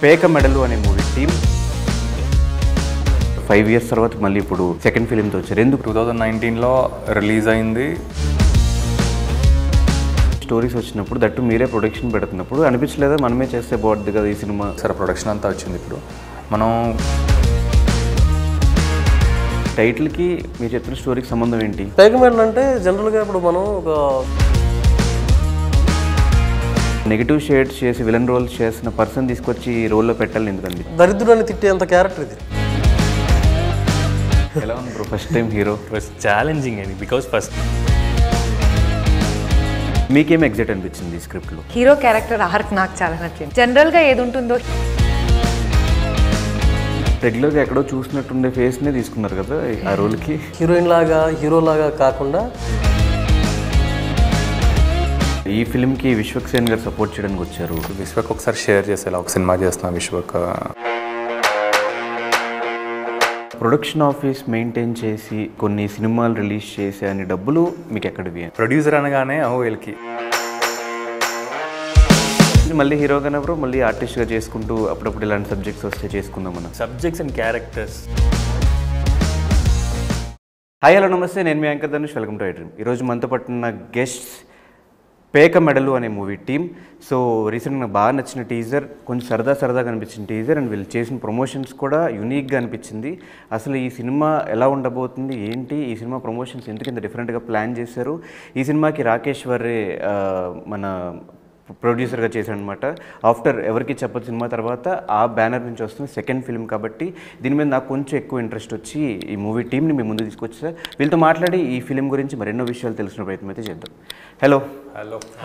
పేక మెడలు అనే మూవీ టీమ్ 5 years తర్వాత మళ్ళీ ఇప్పుడు సెకండ్ ఫిలింతో వచ్చారు. ఎందుకు 2019లో రిలీజ్ అయింది. స్టోరీస్ వచ్చినప్పుడు దట్టు మీరే ప్రొడక్షన్ పెడుతున్నప్పుడు అనిపించలేదా మనమే చేస్తే బాగుంటుంది కదా ఈ సినిమా? సరే ప్రొడక్షన్ అంతా వచ్చింది. ఇప్పుడు మనం టైటిల్కి మీరు చెప్పిన స్టోరీకి సంబంధం ఏంటి? పేక మెడలు అంటే జనరల్గా ఇప్పుడు మనం ఒక నెగిటివ్ షేడ్స్ చేసి విలన్ రోల్స్ చేసిన పర్సన్ తీసుకొచ్చి రోల్లో పెట్టాలి ఎందుకండి? దరిద్రుడిని తిట్టేంత క్యారెక్టర్ ఇది. ఎలా ఉంది bro first time hero? First challenging అండి, బికాస్ ఫస్ట్ మీకేం ఎగ్జైట్ అనిపించింది ఈ స్క్రిప్ట్లో? హీరో క్యారెక్టర్ ఆర్క్ నాకు చాలా నచ్చింది. జనరల్గా ఏది ఉంటుందో రెగ్యులర్గా ఎక్కడో చూసినట్టుండే ఫేస్నే తీసుకున్నారు కదా ఆ రోల్కి. హీరోయిన్ లాగా హీరో లాగా కాకుండా ఈ ఫిల్మ్కి విశ్వక్ సేన్ గారు సపోర్ట్ చేయడానికి వచ్చారు. విశ్వక్ ఒకసారి షేర్ చేసేలా ఒక సినిమా చేస్తున్నాం విశ్వక్. ప్రొడక్షన్ ఆఫీస్ మెయింటైన్ చేసి కొన్ని సినిమాలు రిలీజ్ చేసే అన్ని డబ్బులు మీకు ఎక్కడివి? ప్రొడ్యూసర్ అనగానే వీళ్ళకి మళ్ళీ హీరోగానే బ్రో మళ్ళీ ఆర్టిస్ట్గా చేసుకుంటూ అప్పుడప్పుడు ఇలాంటి సబ్జెక్ట్స్ వస్తే చేసుకుందాం మనం. Subjects and characters. Hi hello నమస్తే, నేను మీ anchor Dhanush, welcome to I dream. ఈరోజు మనతో పట్టిన గెస్ట్స్ పేక మెడలు అనే మూవీ టీమ్. సో రీసెంట్గా నాకు బాగా నచ్చిన టీజర్, కొంచెం సరదాగా అనిపించిన టీజర్ అండ్ వీళ్ళు చేసిన ప్రమోషన్స్ కూడా యూనిక్గా అనిపించింది. అసలు ఈ సినిమా ఎలా ఉండబోతుంది ఏంటి, ఈ సినిమా ప్రమోషన్స్ ఎందుకు ఇంత డిఫరెంట్గా ప్లాన్ చేశారు, ఈ సినిమాకి రాకేష్ వర్రే మన ప్రొడ్యూసర్గా చేశాడు అనమాట. ఆఫ్టర్ ఎవరికి చెప్పదు సినిమా తర్వాత ఆ బ్యానర్ నుంచి వస్తుంది సెకండ్ ఫిల్మ్ కాబట్టి దీని మీద నాకు కొంచెం ఎక్కువ ఇంట్రెస్ట్ వచ్చి ఈ మూవీ టీమ్ని మీ ముందు తీసుకొచ్చా. వీళ్ళతో మాట్లాడి ఈ ఫిలిం గురించి మరెన్నో విషయాలు తెలిసిన ప్రయత్నం అయితే చేద్దాం. హలో,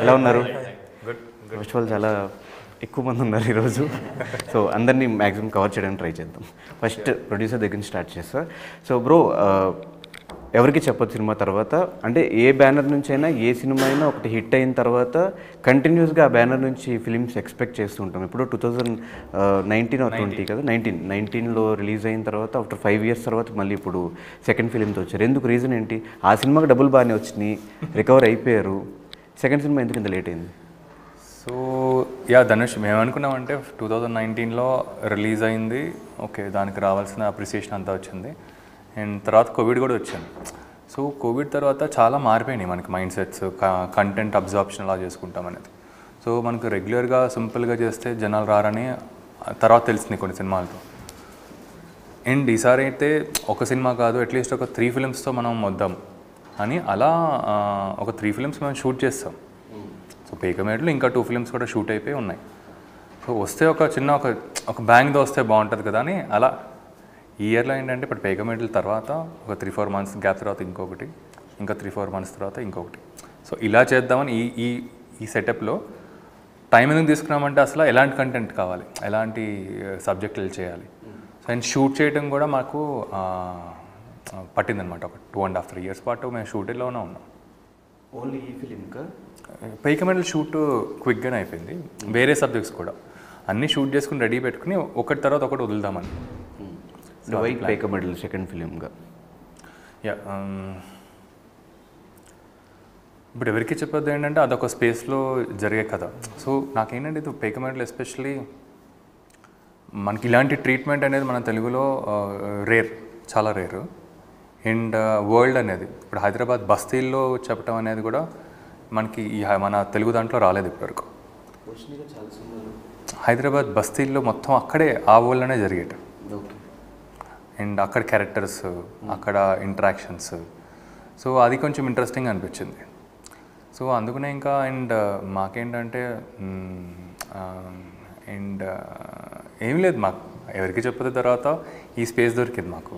ఎలా ఉన్నారు? ఫస్ట్ ఆఫ్ ఆల్ చాలా ఎక్కువ మంది ఉన్నారు ఈరోజు, సో అందరినీ మ్యాక్సిమం కవర్ చేయడానికి ట్రై చేద్దాం. ఫస్ట్ ప్రొడ్యూసర్ దగ్గర నుంచి స్టార్ట్ చేస్తా. సో బ్రో, ఎవరికి చెప్పదు సినిమా తర్వాత అంటే ఏ బ్యానర్ నుంచి అయినా ఏ సినిమా అయినా ఒకటి హిట్ అయిన తర్వాత కంటిన్యూస్గా ఆ బ్యానర్ నుంచి ఫిలిమ్స్ ఎక్స్పెక్ట్ చేస్తూ ఉంటాం. ఇప్పుడు 2019 or 20 కదా, 19లో రిలీజ్ అయిన తర్వాత ఆఫ్టర్ 5 years తర్వాత మళ్ళీ ఇప్పుడు సెకండ్ ఫిలింతో వచ్చారు. ఎందుకు, రీజన్ ఏంటి? ఆ సినిమాకి డబ్బులు బాగానే వచ్చినాయి, రికవర్ అయిపోయారు, సెకండ్ సినిమా ఎందుకు ఇంత లేట్ అయింది? సో ధనుష్, మేము అనుకున్నామంటే 2019లో రిలీజ్ అయింది, ఓకే దానికి రావాల్సిన అప్రిసియేషన్ అంతా వచ్చింది. అండ్ తర్వాత కోవిడ్ కూడా వచ్చింది. సో కోవిడ్ తర్వాత చాలా మారిపోయినాయి మనకి మైండ్ సెట్స్, కంటెంట్ అబ్జార్ప్షన్ అలా చేసుకుంటాం అనేది. సో మనకు రెగ్యులర్గా సింపుల్గా చేస్తే జనాలు రారని తర్వాత తెలిసింది కొన్ని సినిమాలతో. అండ్ ఈసారి అయితే ఒక సినిమా కాదు, అట్లీస్ట్ ఒక 3 filmsతో మనం వద్దాం అని అలా ఒక 3 films మేము షూట్ చేస్తాం. సో పేక మెడలు ఇంకా 2 films కూడా షూట్ అయిపోయి ఉన్నాయి. సో వస్తే ఒక చిన్న ఒక బ్యాంగ్తో వస్తే బాగుంటుంది కదా అని అలా ఈ ఇయర్లో ఏంటంటే ఇప్పుడు పేక మెడల్ తర్వాత ఒక 3-4 months గ్యాప్ తర్వాత ఇంకొకటి, ఇంకా 3-4 months తర్వాత ఇంకొకటి. సో ఇలా చేద్దామని ఈ సెటప్లో టైం ఎందుకు తీసుకున్నామంటే అసలు ఎలాంటి కంటెంట్ కావాలి, ఎలాంటి సబ్జెక్టులు చేయాలి. సో అండ్ షూట్ చేయడం కూడా మాకు పట్టిందనమాట. ఒక 2.5-3 years పాటు మేము షూటింగ్లోనే ఉన్నాం. ఓన్లీ ఈ ఫిలింకా? పేక మెడల్ షూట్ క్విక్గానే అయిపోయింది. వేరే సబ్జెక్ట్స్ కూడా అన్నీ షూట్ చేసుకుని రెడీ పెట్టుకుని ఒకటి తర్వాత ఒకటి వదులుదామని. పేక మెడల్ సెకండ్ ఫిలింగా ఇప్పుడు ఎవరికి చెప్పొద్దు ఏంటంటే అదొక స్పేస్లో జరిగే కథ. సో నాకేంటంటే ఇది పేక మెడల్ ఎస్పెషల్లీ మనకి ఇలాంటి ట్రీట్మెంట్ అనేది మన తెలుగులో రేర్, చాలా రేర్. అండ్ వరల్డ్ అనేది ఇప్పుడు హైదరాబాద్ బస్తీల్లో చెప్పడం అనేది కూడా మనకి మన తెలుగు దాంట్లో రాలేదు ఇప్పటివరకు. హైదరాబాద్ బస్తీల్లో మొత్తం అక్కడే ఆ వరల్డ్లోనే జరిగేట. అండ్ అక్కడ క్యారెక్టర్స్, అక్కడ ఇంటరాక్షన్స్, సో అది కొంచెం ఇంట్రెస్టింగ్ అనిపించింది. సో అందుకనే ఇంకా అండ్ మాకేంటంటే అండ్ ఏం లేదు, మాకు ఎవరికి చెప్పిన తర్వాత ఈ స్పేస్ దొరికింది మాకు,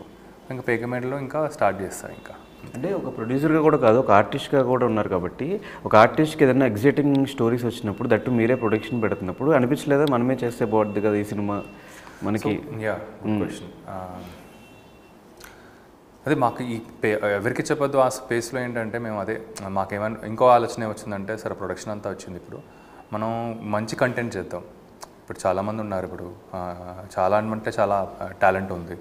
ఇంకా పేక మెడలో ఇంకా స్టార్ట్ చేస్తాను. ఇంకా అంటే ఒక ప్రొడ్యూసర్గా కూడా కాదు, ఒక ఆర్టిస్ట్గా కూడా ఉన్నారు కాబట్టి ఒక ఆర్టిస్ట్కి ఏదైనా ఎగ్జైటింగ్ స్టోరీస్ వచ్చినప్పుడు దట్టు మీరే ప్రొడక్షన్ పెడుతున్నప్పుడు అనిపించలేదా మనమే చేస్తే బాగుంటుంది కదా ఈ సినిమా మనకి? క్వశ్చన్ అదే మాకు ఎవరికి చెప్పొద్దు ఆ స్పేస్లో ఏంటంటే మేము అదే మాకేమైనా ఇంకో ఆలోచన వచ్చిందంటే సరే ప్రొడక్షన్ అంతా వచ్చింది, ఇప్పుడు మనం మంచి కంటెంట్ చేద్దాం. ఇప్పుడు చాలామంది ఉన్నారు, ఇప్పుడు చాలా అంటే చాలా టాలెంట్ ఉంది,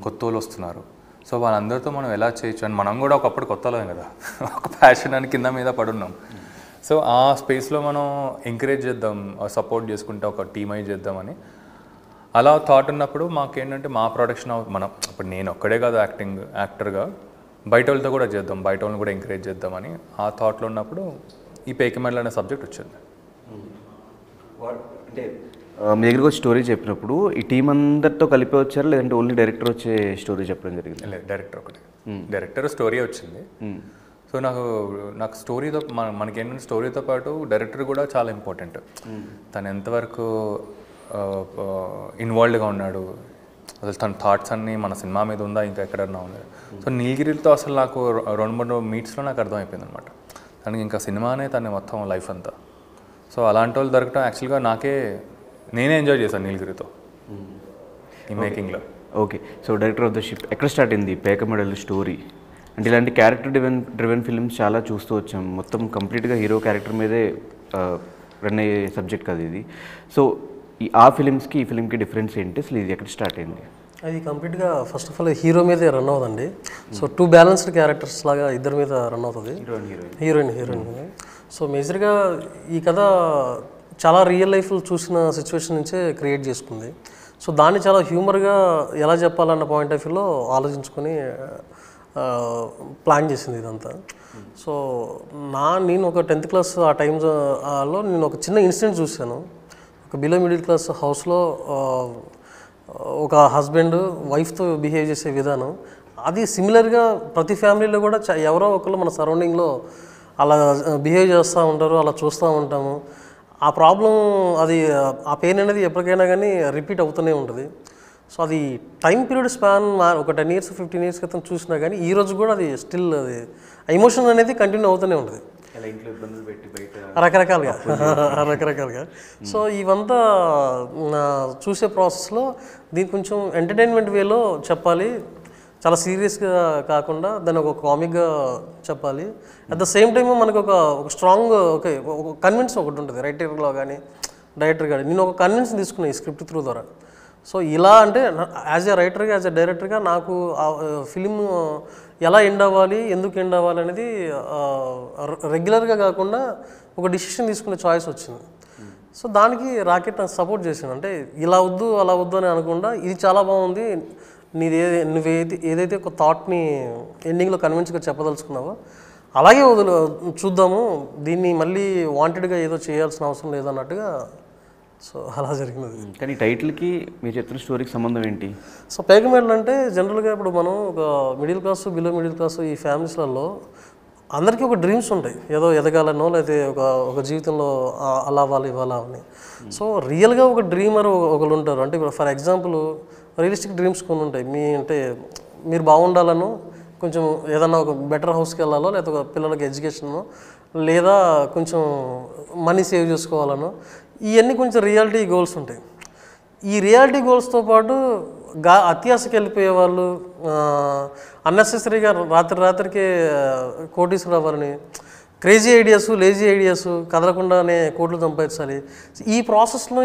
కొత్త వాళ్ళు వస్తున్నారు. సో వాళ్ళందరితో మనం ఎలా చేయొచ్చు అని మనం కూడా ఒకప్పుడు కొత్తలోనే కదా ఒక ప్యాషన్ అని కింద మీద పడున్నాం. సో ఆ స్పేస్లో మనం ఎంకరేజ్ చేద్దాం, సపోర్ట్ చేసుకుంటే ఒక టీమ్ అయి చేద్దామని అలా థాట్ ఉన్నప్పుడు మాకేంటంటే మా ప్రొడక్షన్ మనం ఇప్పుడు నేను ఒక్కడే కాదు యాక్టర్గా బయట వాళ్ళతో కూడా చేద్దాం, బయట వాళ్ళని కూడా ఎంకరేజ్ చేద్దామని ఆ థాట్లో ఉన్నప్పుడు ఈ పేకిమెడల్ అనే సబ్జెక్ట్ వచ్చింది. అంటే మీ దగ్గరకు వచ్చి స్టోరీ చెప్పినప్పుడు ఈ టీం అందరితో కలిపి వచ్చారా, లేదంటే ఓన్లీ డైరెక్టర్ వచ్చే స్టోరీ చెప్పడం జరిగింది? లేదు, డైరెక్టర్ ఒకటి, డైరెక్టర్ స్టోరీ వచ్చింది. సో నాకు స్టోరీతో మనకి ఏంటంటే స్టోరీతో పాటు డైరెక్టర్ కూడా చాలా ఇంపార్టెంట్. తను ఎంతవరకు ఇన్వాల్వ్డ్గా ఉన్నాడు, అసలు తన థాట్స్ అన్నీ మన సినిమా మీద ఉందా ఇంకా ఎక్కడన్నా ఉంది. సో నీలగిరితో అసలు నాకు 2-3 మీట్స్లో నాకు అర్థమైపోయింది అనమాట, తనకి ఇంకా సినిమానే తన మొత్తం లైఫ్ అంతా. సో అలాంటి వాళ్ళు దొరకటం యాక్చువల్గా నేనే ఎంజాయ్ చేశాను నీలగిరితో ఈ మేకింగ్లో. Okay, so director of the ship ఎక్కడ స్టార్ట్ అయింది పేకమెడల్ స్టోరీ? అంటే ఇలాంటి క్యారెక్టర్ డ్రివెన్ ఫిల్మ్స్ చాలా చూస్తూ వచ్చాం, మొత్తం కంప్లీట్గా హీరో క్యారెక్టర్ మీదే రన్ అయ్యే సబ్జెక్ట్ కదా ఇది. సో ఆ ఫిలిమ్స్కి ఈ ఫిలింకి డిఫరెన్స్ ఏంటి, అసలు ఇది ఎక్కడ స్టార్ట్ అయింది? అది కంప్లీట్గా ఫస్ట్ ఆఫ్ ఆల్ హీరో మీదే రన్ అవుతుందండి. సో 2 బ్యాలెన్స్డ్ క్యారెక్టర్స్ లాగా ఇద్దరి మీద రన్ అవుతుంది, హీరోయిన్ మీద. సో మేజర్గా ఈ కథ చాలా రియల్ లైఫ్లో చూసిన సిచ్యువేషన్ నుంచే క్రియేట్ చేసుకుంది. సో దాన్ని చాలా హ్యూమర్గా ఎలా చెప్పాలన్న పాయింట్ ఆఫ్ వ్యూలో ఆలోచించుకొని ప్లాన్ చేసింది ఇదంతా. సో నేను ఒక 10th క్లాస్ ఆ టైంలో నేను ఒక చిన్న ఇన్సిడెంట్ చూశాను. ఒక బిలో మిడిల్ క్లాస్ హౌస్లో ఒక హస్బెండ్ వైఫ్తో బిహేవ్ చేసే విధానం అది సిమిలర్గా ప్రతి ఫ్యామిలీలో కూడా ఎవరో ఒకళ్ళు మన సరౌండింగ్లో అలా బిహేవ్ చేస్తూ ఉంటారు, అలా చూస్తూ ఉంటాము. ఆ ప్రాబ్లం అది ఆ పెయిన్ అనేది ఎప్పటికైనా కానీ రిపీట్ అవుతూనే ఉంటుంది. సో అది టైం పీరియడ్ స్పాన్ ఒక 10 years 15 years క్రితం చూసినా కానీ ఈ రోజు కూడా అది స్టిల్ అది ఎమోషన్ అనేది కంటిన్యూ అవుతూనే ఉంటుంది రకరకాలుగా. సో ఇవంతా చూసే ప్రాసెస్లో దీన్ని కొంచెం ఎంటర్టైన్మెంట్ వేలో చెప్పాలి, చాలా సీరియస్గా కాకుండా దాన్ని ఒక కామిక్గా చెప్పాలి. అట్ ద సేమ్ టైం మనకు ఒక స్ట్రాంగ్ ఒక కన్విన్స్ ఒకటి ఉంటుంది రైటర్లో కానీ డైరెక్టర్ కానీ. నేను ఒక కన్విన్స్ తీసుకున్నాను ఈ స్క్రిప్ట్ త్రూ ద్వారా. సో ఇలా అంటే యాజ్ ఎ రైటర్గా యాజ్ ఎ డైరెక్టర్గా నాకు ఆ ఫిలిం ఎలా ఎండ్ అవ్వాలి, ఎందుకు ఎండ్ అవ్వాలి అనేది రెగ్యులర్గా కాకుండా ఒక డిసిషన్ తీసుకునే చాయిస్ వచ్చింది. సో దానికి రాకెట్ నాకు సపోర్ట్ చేసింది. అంటే ఇలా వద్దు అలా వద్దు అని అనకుండా ఇది చాలా బాగుంది, ఏదైతే ఒక థాట్ని ఎండింగ్లో కన్విన్స్గా చెప్పదలుచుకున్నావో అలాగే చూద్దాము, దీన్ని మళ్ళీ వాంటెడ్గా ఏదో చేయాల్సిన అవసరం లేదన్నట్టుగా. సో అలా జరిగినది. కానీ టైటిల్కి మీరు చెప్తున్న స్టోరీకి సంబంధం ఏంటి? సో పేకమెడల్ అంటే జనరల్గా ఇప్పుడు మనం ఒక middle class below middle class ఈ ఫ్యామిలీస్లలో అందరికీ ఒక డ్రీమ్స్ ఉంటాయి, ఏదో ఎదగాలనో లేకపోతే ఒక జీవితంలో అలా అవ్వాలి ఇవ్వాలా అని. సో రియల్గా ఒక డ్రీమర్ ఒకరు ఉంటారు. అంటే ఇప్పుడు ఫర్ ఎగ్జాంపుల్ రియలిస్టిక్ డ్రీమ్స్ కొన్ని ఉంటాయి. అంటే మీరు బాగుండాలను, కొంచెం ఏదన్నా ఒక బెటర్ హౌస్కి వెళ్ళాలో, లేకపోతే ఒక పిల్లలకి ఎడ్యుకేషను, లేదా కొంచెం మనీ సేవ్ చేసుకోవాలనో, ఇవన్నీ కొంచెం రియాలిటీ గోల్స్ ఉంటాయి. ఈ రియాలిటీ గోల్స్తో పాటు అత్యాశకి వెళ్ళిపోయే వాళ్ళు, అన్నెసెసరీగా రాత్రికి కోటీశ్వరులు అవ్వాలని, క్రేజీ ఐడియాస్, లేజీ ఐడియాస్, కదలకుండానే కోట్లు సంపాదించాలి. ఈ ప్రాసెస్లో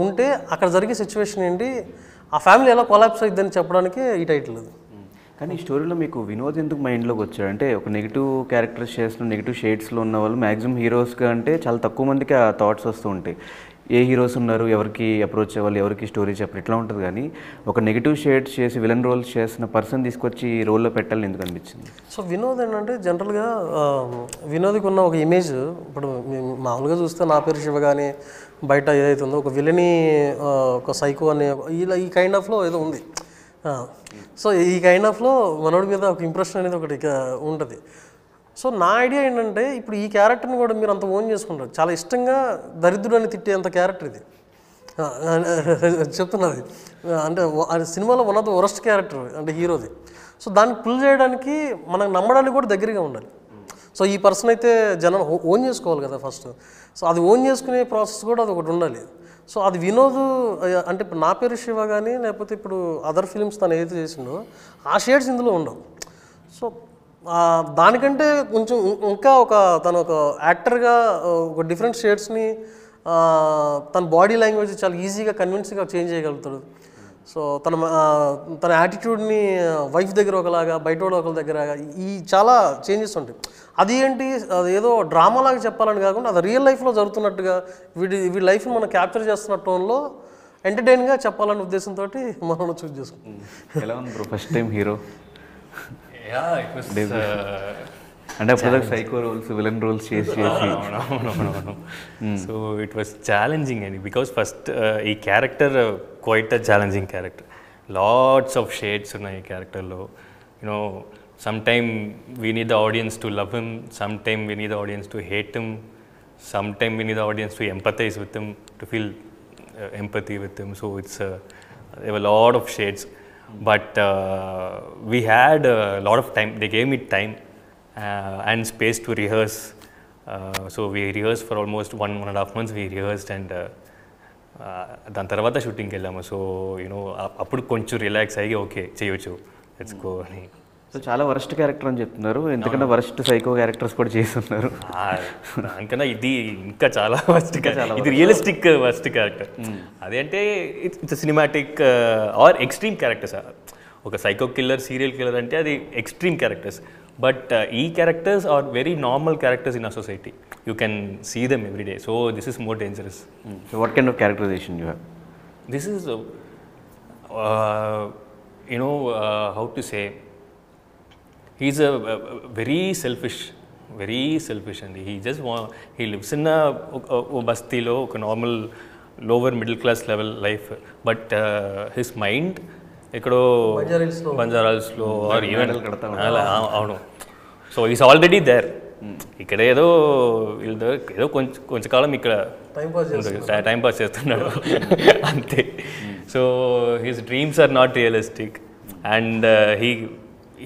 ఉంటే అక్కడ జరిగే సిచ్యువేషన్ ఏంటి, ఆ ఫ్యామిలీ ఎలా కొలాప్స్ అవుతుందని చెప్పడానికి ఈ టైటిల్ అది. కానీ ఈ స్టోరీలో మీకు వినోద్ ఎందుకు మైండ్లోకి వచ్చాడు? అంటే ఒక నెగిటివ్ క్యారెక్టర్స్ చేస్తున్న నెగిటివ్ షేడ్స్లో ఉన్న వాళ్ళు మ్యాక్సిమం హీరోస్గా అంటే చాలా తక్కువ మందికి ఆ థాట్స్ వస్తూ ఉంటాయి. ఏ హీరోస్ ఉన్నారు, ఎవరికి అప్రోచ్ అవ్వాలి, ఎవరికి స్టోరీ చెప్పాలి, ఇట్లా ఉంటుంది. కానీ ఒక నెగిటివ్ షేడ్స్ చేసి విలన్ రోల్స్ చేసిన పర్సన్ తీసుకొచ్చి ఈ రోల్లో పెట్టాలని ఎందుకు అనిపించింది? సో వినోద్ ఏంటంటే జనరల్గా వినోద్కి ఉన్న ఒక ఇమేజ్, ఇప్పుడు మామూలుగా చూస్తే నా పేరు శివ కానీ బయట ఏదైతే ఉందో ఒక విలని, ఒక సైకో అనే ఇలా ఈ కైండ్ ఆఫ్లో ఏదో ఉంది. సో ఈ కైండ్ ఆఫ్లో మనోడి మీద ఒక ఇంప్రెషన్ అనేది ఒకటి ఉంటుంది. సో నా ఐడియా ఏంటంటే ఇప్పుడు ఈ క్యారెక్టర్ని కూడా మీరు అంత ఓన్ చేసుకుంటారు, చాలా ఇష్టంగా దరిద్రుడని తిట్టేంత క్యారెక్టర్ ఇది చెప్తున్నది. అంటే సినిమాలో one of the worst character అంటే హీరోది. సో దాన్ని పుల్ చేయడానికి మనకు నమ్మడానికి కూడా దగ్గరగా ఉండాలి. సో ఈ పర్సన్ అయితే జనం ఓన్ చేసుకోవాలి కదా ఫస్ట్. సో అది ఓన్ చేసుకునే ప్రాసెస్ కూడా అది ఒకటి ఉండాలి. సో అది వినోద్ అంటే ఇప్పుడు నా పేరు శివ కానీ లేకపోతే ఇప్పుడు అదర్ ఫిలిమ్స్ తను ఏదైతే చేసిండో ఆ షేడ్స్ ఇందులో ఉండవు. సో దానికంటే కొంచెం ఇంకా తను ఒక యాక్టర్గా ఒక డిఫరెంట్ షేడ్స్ని తన బాడీ లాంగ్వేజ్ చాలా ఈజీగా కన్విన్స్గా చేంజ్ చేయగలుగుతాడు. సో తన యాటిట్యూడ్ని వైఫ్ దగ్గర ఒకలాగా, బయట ఒకరి దగ్గర ఈ చాలా చేంజెస్ ఉంటాయి. అది ఏంటి, అది ఏదో డ్రామాలాగా చెప్పాలని కాకుండా అది రియల్ లైఫ్లో జరుగుతున్నట్టుగా వీడి లైఫ్ని మనం క్యాప్చర్ చేస్తున్న టోన్లో ఎంటర్టైన్గా చెప్పాలనే ఉద్దేశంతో మనం చూస్ చేసుకుంటాం. ఎలా ఉంది bro first time hero? Yeah, it was. అంటే అప్పుడు సైకో రోల్స్, విలన్ రోల్స్ చేసి So it was challenging, and because first ఈ character quite a challenging character. Lots of shades ఉన్న ఈ క్యారెక్టర్లో. Sometime we need the audience to love him. Sometime we need the audience to hate him. Sometime we need the audience to empathize with him, to feel empathy with him. So there were a lot of shades. But we had a lot of time. They gave me time and space to rehearse. So we rehearsed for almost 1.5 months. We rehearsed and దాని తర్వాత షూటింగ్కి వెళ్ళాము. So అప్పుడు కొంచెం relax అయ్యి okay చేయొచ్చు, let's go అని. So చాలా వరస్ట్ క్యారెక్టర్ అని చెప్తున్నారు, ఎందుకంటే వరస్ట్ సైకో క్యారెక్టర్స్ కూడా చేస్తున్నారు. దానికన్నా ఇది ఇంకా చాలా వర్స్ట్, ఇది రియలిస్టిక్ వర్స్ట్ క్యారెక్టర్. అదేంటే it's cinematic or extreme characters. ఒక సైకో కిల్లర్, సీరియల్ కిల్లర్ అంటే అది ఎక్స్ట్రీమ్ క్యారెక్టర్స్. బట్ ఈ characters are very normal characters in a society. You can see them every day. So this is more dangerous. So what kind of characterisation you have? This is, how to say, he's a very selfish, and he lives in a bastilo, a normal lower middle class level life, but his mind ekkado Banjaralslo or even avunu. So he's already there. ఇక్కడ ఏదో కొంచెం కాలం ఇక్కడ time pass చేస్తున్నాడు అంతే. So his dreams are not realistic and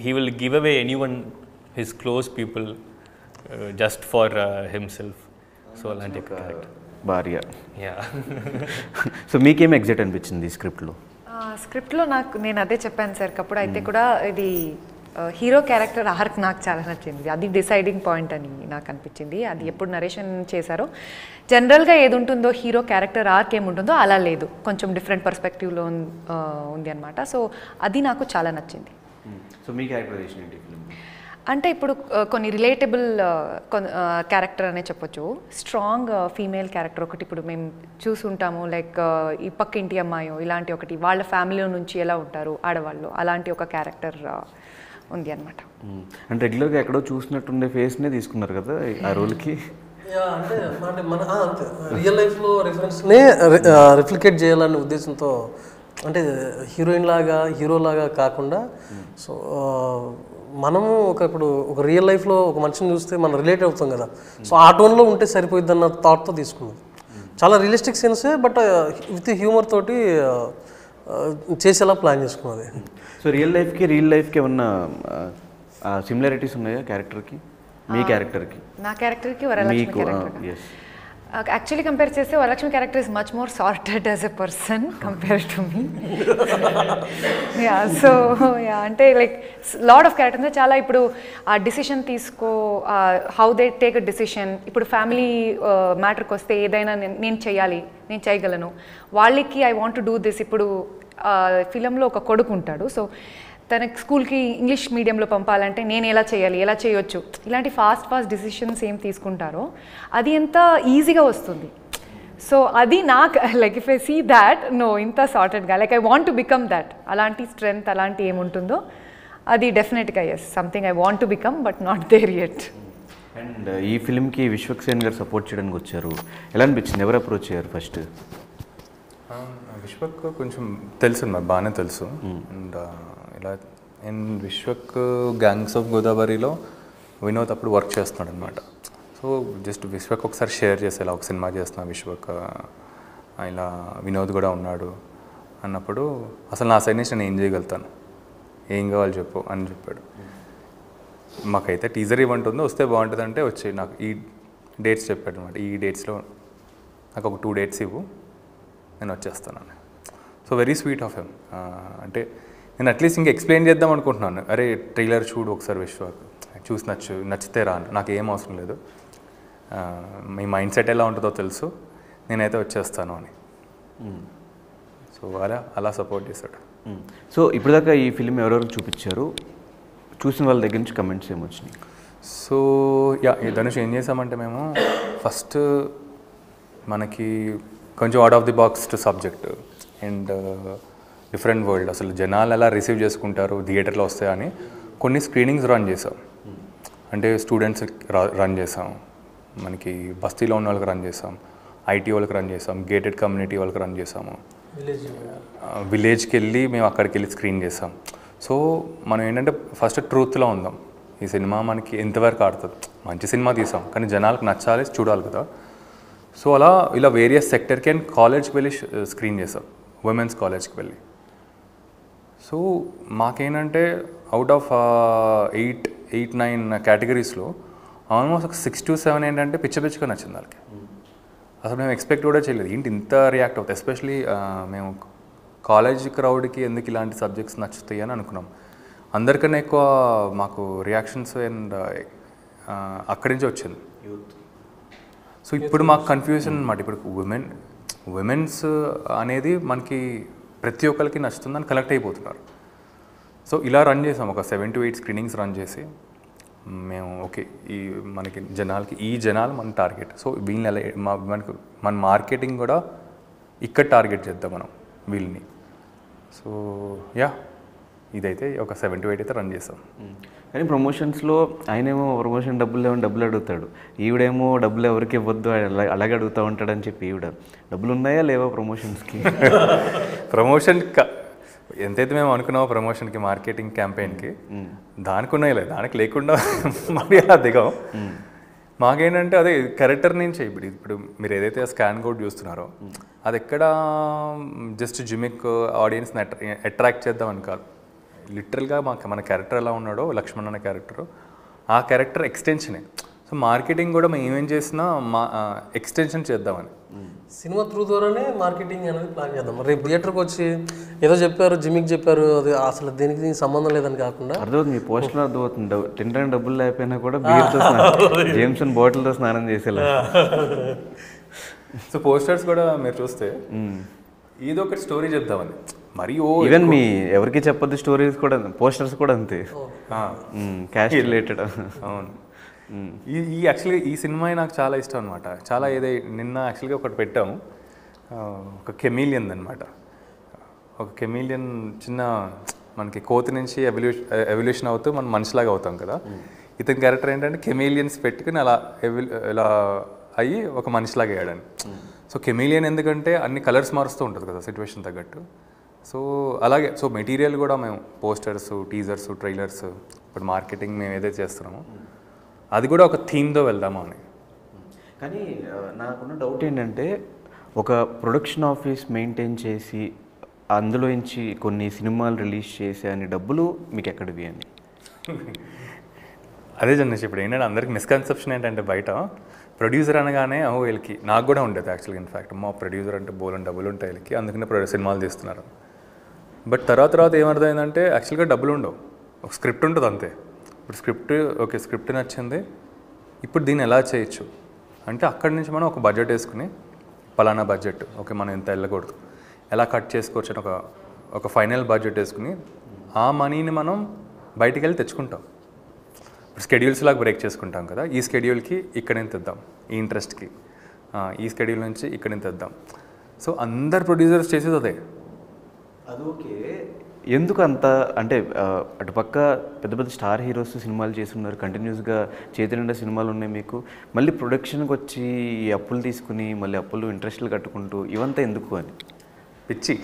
he will give away anyone, his close people, just for himself. So అలాంటి character భార్య. Yeah. So మీకేం excite అనిపించింది ఈ స్క్రిప్ట్లో? స్క్రిప్ట్లో నేను అదే చెప్పాను సార్, అప్పుడు అయితే కూడా ఇది హీరో క్యారెక్టర్ ఆర్క్ నాకు చాలా నచ్చింది. అది డిసైడింగ్ పాయింట్ అని నాకు అనిపించింది. అది ఎప్పుడు నరేషన్ చేశారో జనరల్గా ఏది ఉంటుందో హీరో క్యారెక్టర్ ఆర్క్ ఏముంటుందో అలా లేదు, కొంచెం డిఫరెంట్ పర్స్పెక్టివ్లో ఉంది అనమాట. సో అది నాకు చాలా నచ్చింది. సో మీ క్యారెక్టరైజేషన్ ఏంటి? అంటే ఇప్పుడు కొన్ని రిలేటబుల్ క్యారెక్టర్ అనే చెప్పొచ్చు. స్ట్రాంగ్ ఫీమేల్ క్యారెక్టర్ ఒకటి ఇప్పుడు మేము చూసుంటాము, లైక్ ఈ పక్కింటి అమ్మాయో ఇలాంటి ఒకటి, వాళ్ళ ఫ్యామిలీ నుంచి ఎలా ఉంటారు ఆడవాళ్ళు, అలాంటి ఒక క్యారెక్టర్ ఉంది అనమాట. అంటే రెగ్యులర్గా ఎక్కడో చూసినట్టుండే ఫేస్నే తీసుకున్నారు కదా ఆ రోల్కి? అంటే మన అంతే రియల్ లైఫ్లో రిఫరెన్స్నే రిఫ్లికేట్ చేయాలనే ఉద్దేశంతో, అంటే హీరోయిన్ లాగా హీరో లాగా కాకుండా, సో మనము ఇప్పుడు ఒక రియల్ లైఫ్లో ఒక మనిషిని చూస్తే మనం రిలేట్ అవుతాం కదా, సో ఆ టోన్లో ఉంటే సరిపోయిద్ది అన్న థాట్తో తీసుకున్నది. చాలా రియలిస్టిక్ సీన్సే, బట్ విత్ హ్యూమర్ తోటి చేసేలా ప్లాన్ చేసుకున్నది. సో రియల్ లైఫ్కి ఏమన్నా సిమిలారిటీస్ ఉన్నాయా క్యారెక్టర్కి, మీ క్యారెక్టర్కి? నా క్యారెక్టర్కి వరలక్ష్మి క్యారెక్టర్ యాక్చువల్లీ కంపేర్ చేస్తే Varalakshmi character is much more sorted as a person compare to me. Yeah. So yeah, అంటే లైక్ లాట్ ఆఫ్ క్యారెక్టర్ అంటే చాలా, ఇప్పుడు ఆ decision how they take a decision. ఇప్పుడు ఫ్యామిలీ మ్యాటర్కి వస్తే ఏదైనా నేను చేయాలి, నేను చేయగలను, వాళ్ళకి I want to do this. ఇప్పుడు ఫిలంలో ఒక కొడుకు ఉంటాడు, సో తనకి స్కూల్కి ఇంగ్లీష్ మీడియంలో పంపాలంటే నేను ఎలా చేయాలి, ఎలా చేయొచ్చు, ఇలాంటి ఫాస్ట్ డిసిషన్స్ ఏం తీసుకుంటారో అది ఎంత ఈజీగా వస్తుంది. సో అది నాకు like if I see that no ఇంత సార్టెడ్గా like I want to become that, అలాంటి స్ట్రెంగ్త్ అలాంటి ఏముంటుందో అది డెఫినెట్గా is something I want to become but not there yet. And ఈ ఫిల్మ్కి విశ్వక్సేన్ గారు సపోర్ట్ చేయడానికి వచ్చారు, ఎలా అనిపించింది? ఎవరు అప్రోచ్ అయ్యారు ఫస్ట్? విశ్వక్ కొంచెం తెలుసు, నాకు బాగానే తెలుసు. అండ్ ఇలా విశ్వక్ గ్యాంగ్స్ ఆఫ్ గోదావరిలో వినోద్ అప్పుడు వర్క్ చేస్తున్నాడు అనమాట. సో జస్ట్ విశ్వక్ ఒకసారి షేర్ చేసేలా ఒక సినిమా చేస్తున్నా విశ్వక్, ఇలా వినోద్ కూడా ఉన్నాడు అన్నప్పుడు అసలు నా సైడ్ నుంచి నేను ఏం చేయగలుగుతాను, ఏం కావాలి చెప్పు అని చెప్పాడు. మాకైతే టీజర్ ఈవెంట్ ఉందో వస్తే బాగుంటుంది అంటే వచ్చి నాకు ఈ డేట్స్ చెప్పాడు అనమాట. ఈ డేట్స్లో నాకు ఒక 2 dates ఇవ్వు, నేను వచ్చేస్తాను. So very sweet of him. అంటే నేను అట్లీస్ట్ ఇంకా ఎక్స్ప్లెయిన్ చేద్దాం అనుకుంటున్నాను, అరే ట్రైలర్ చూడు ఒకసారి విశ్వక్, చూసి నచ్చితే రా, నాకు ఏం అవసరం లేదు, మీ మైండ్ సెట్ ఎలా ఉంటుందో తెలుసు, నేనైతే వచ్చేస్తాను అని. సో అలా సపోర్ట్ చేశాడు. సో ఇప్పుడు దాకా ఈ ఫిల్మ్ ఎవరెవరు చూపించారు, చూసిన వాళ్ళ దగ్గర నుంచి కమెంట్స్ ఏమొచ్చినాయి? సో ధనుష్ ఏం చేసామంటే మేము ఫస్ట్ మనకి కొంచెం out of the box subject, and different world, అసలు జనాలు ఎలా రిసీవ్ చేసుకుంటారు థియేటర్లో వస్తాయని కొన్ని స్క్రీనింగ్స్ రన్ చేసాం. అంటే స్టూడెంట్స్ రన్ చేసాం, మనకి బస్తీలో ఉన్న వాళ్ళకి రన్ చేసాం, ఐటీ వాళ్ళకి రన్ చేసాం, గేటెడ్ కమ్యూనిటీ వాళ్ళకి రన్ చేసాము, విలేజ్కి వెళ్ళి మేము అక్కడికి వెళ్ళి స్క్రీన్ చేసాం. సో మనం ఏంటంటే ఫస్ట్ ట్రూత్లో ఉందాం, ఈ సినిమా మనకి ఎంతవరకు ఆడుతుంది, మంచి సినిమా తీసాం కానీ జనాలకు నచ్చాలి, చూడాలి కదా. సో అలా ఇలా వేరియస్ సెక్టర్కి అండ్ కాలేజ్కి వెళ్ళి స్క్రీన్ చేసాం, ఉమెన్స్ కాలేజ్కి వెళ్ళి. సో మాకేంటంటే అవుట్ ఆఫ్ 8-9 కేటగిరీస్లో ఆల్మోస్ట్ ఒక 6 to 7 ఏంటంటే పిచ్చగా నచ్చింది వాళ్ళకి. అసలు మేము ఎక్స్పెక్ట్ కూడా చేయలేదు ఏంటి ఇంత రియాక్ట్ అవుతాయి. ఎస్పెషలీ మేము కాలేజ్ క్రౌడ్కి ఎందుకు ఇలాంటి సబ్జెక్ట్స్ నచ్చుతాయి అని అనుకున్నాం. అందరికన్నా ఎక్కువ మాకు రియాక్షన్స్ అండ్ అక్కడి నుంచి వచ్చింది. సో ఇప్పుడు మాకు కన్ఫ్యూజన్ అనమాట. ఇప్పుడు ఉమెన్స్ అనేది మనకి ప్రతి ఒక్కరికి నచ్చుతుందని కలెక్ట్ అయిపోతున్నారు. సో ఇలా రన్ చేసాం, ఒక 7 to 8 స్క్రీనింగ్స్ రన్ చేసి మేము ఓకే ఈ మనకి జనాలకి ఈ జనాలు మన టార్గెట్. సో వీళ్ళని ఎలా మనకు మన మార్కెటింగ్ కూడా ఇక్కడ టార్గెట్ చేద్దాం మనం వీళ్ళని. సో యా ఇదైతే ఒక 7 to 8 అయితే రన్ చేస్తాం. కానీ ప్రమోషన్స్లో ఆయనేమో ప్రమోషన్ డబ్బులు అడుగుతాడు, ఈవిడేమో డబ్బులు ఎవరికి ఇవ్వద్దు అలాగే అడుగుతూ ఉంటాడని చెప్పి ఈవిడ డబ్బులు ఉన్నాయా లేవా ప్రమోషన్స్కి? ప్రమోషన్ ఎంతైతే మేము అనుకున్నామో ప్రమోషన్కి మార్కెటింగ్ క్యాంపెయిన్కి దానికి ఉన్నాయో లేదు, దానికి లేకుండా మరి అలా దిగాం. మాకేంటంటే అదే క్యారెక్టర్ నుంచి ఇప్పుడు మీరు ఏదైతే స్కాన్ కోడ్ చూస్తున్నారో అది ఎక్కడ జస్ట్ జిమిక్ ఆడియన్స్ని అట్రాక్ట్ చేద్దామని కాదు. లిటరల్గా మన క్యారెక్టర్ ఎలా ఉన్నాడో లక్ష్మణ్ అనే క్యారెక్టర్, ఆ క్యారెక్టర్ ఎక్స్టెన్షనే. సో మార్కెటింగ్ కూడా మేము ఏం చేసినా ఎక్స్టెన్షన్ చేద్దామని సినిమా త్రూ ద్వారానే మార్కెటింగ్ అనేది ప్లాన్ చేద్దాం. రేపు థియేటర్కి వచ్చి ఏదో చెప్పారు, జిమ్మికి చెప్పారు, అది అసలు దీనికి సంబంధం లేదని కాకుండా అర్థమవుతుంది. మీ పోస్టర్ అర్థమవుతుంది, తినడానికి డబ్బులు లేకపోయినా కూడా బీర్తో జేమ్సన్ బాటిల్తో స్నానం చేసేలా. సో పోస్టర్స్ కూడా మీరు చూస్తే ఏదో ఒకటి స్టోరీ చెప్దామని మరి ఈవెన్ మీ ఎవరికి చెప్పొద్దు స్టోరీస్ కూడా పోస్టర్స్ కూడా అంతే, క్యాష్ రిలేటెడ్. అవును. ఈ యాక్చువల్గా ఈ సినిమా నాకు చాలా ఇష్టం అనమాట. చాలా నిన్న యాక్చువల్గా ఒకటి పెట్టాము, ఒక కెమీలియన్ అనమాట. ఒక కెమీలియన్ చిన్న మనకి కోతి నుంచి ఎవల్యూషన్ అవుతూ మనం మనిషిలాగా అవుతాం కదా. ఇతని క్యారెక్టర్ ఏంటంటే కెమీలియన్స్ పెట్టుకుని అలా ఇలా అయ్యి ఒక మనిషిలాగా అయ్యాడని. సో కెమీలియన్ ఎందుకంటే అన్ని కలర్స్ మారుస్తూ ఉంటుంది కదా సిచ్యువేషన్ తగ్గట్టు. సో అలాగే సో మెటీరియల్ కూడా మేము పోస్టర్స్, టీజర్స్, ట్రైలర్స్, ఇప్పుడు మార్కెటింగ్ మేము ఏదైతే చేస్తున్నామో అది కూడా ఒక థీమ్తో వెళ్దాము అని. కానీ నాకున్న డౌట్ ఏంటంటే ఒక ప్రొడక్షన్ ఆఫీస్ మెయింటైన్ చేసి అందులోంచి కొన్ని సినిమాలు రిలీజ్ చేసే అన్ని డబ్బులు మీకు ఎక్కడివి అని? అదే జనరేషన్ ఇప్పుడు ఏంటంటే అందరికి మిస్కన్సెప్షన్ ఏంటంటే బయట ప్రొడ్యూసర్ అనగానే వీళ్ళకి, నాకు కూడా ఉండేది యాక్చువల్గా. ఇన్ఫ్యాక్ట్ మా ప్రొడ్యూసర్ అంటే బోలని డబ్బులు ఉంటాయి వీళ్ళకి, అందుకనే సినిమాలు తీస్తున్నారు. బట్ తర్వాత ఏమర్థమైందంటే యాక్చువల్గా డబ్బులు ఉండవు, ఒక స్క్రిప్ట్ ఉంటుంది అంతే. ఇప్పుడు స్క్రిప్ట్ నచ్చింది, ఇప్పుడు దీన్ని ఎలా చేయొచ్చు అంటే అక్కడి నుంచి మనం ఒక బడ్జెట్ వేసుకుని పలానా బడ్జెట్ ఓకే మనం ఎంత వెళ్ళకూడదు, ఎలా కట్ చేసుకోవచ్చు అని ఒక ఫైనల్ బడ్జెట్ వేసుకుని ఆ మనీని మనం బయటికి వెళ్ళి తెచ్చుకుంటాం. ఇప్పుడు స్కెడ్యూల్స్ లాగా బ్రేక్ చేసుకుంటాం కదా, ఈ స్కెడ్యూల్కి ఇక్కడ ఎంత ఇద్దాం, ఈ ఇంట్రెస్ట్కి ఈ స్కెడ్యూల్ నుంచి ఇక్కడ ఎంత ఇద్దాం. సో అందరు ప్రొడ్యూసర్స్ చేసేది అదే. అది ఓకే, ఎందుకు అంత అంటే అటుపక్క పెద్ద పెద్ద స్టార్ హీరోస్ సినిమాలు చేస్తున్నారు, కంటిన్యూస్గా చేతి నిండా సినిమాలు ఉన్నాయి మీకు, మళ్ళీ ప్రొడక్షన్కి వచ్చి అప్పులు తీసుకుని మళ్ళీ అప్పులు ఇంట్రెస్ట్లు కట్టుకుంటూ ఇవంతా ఎందుకు అని? పిచ్చి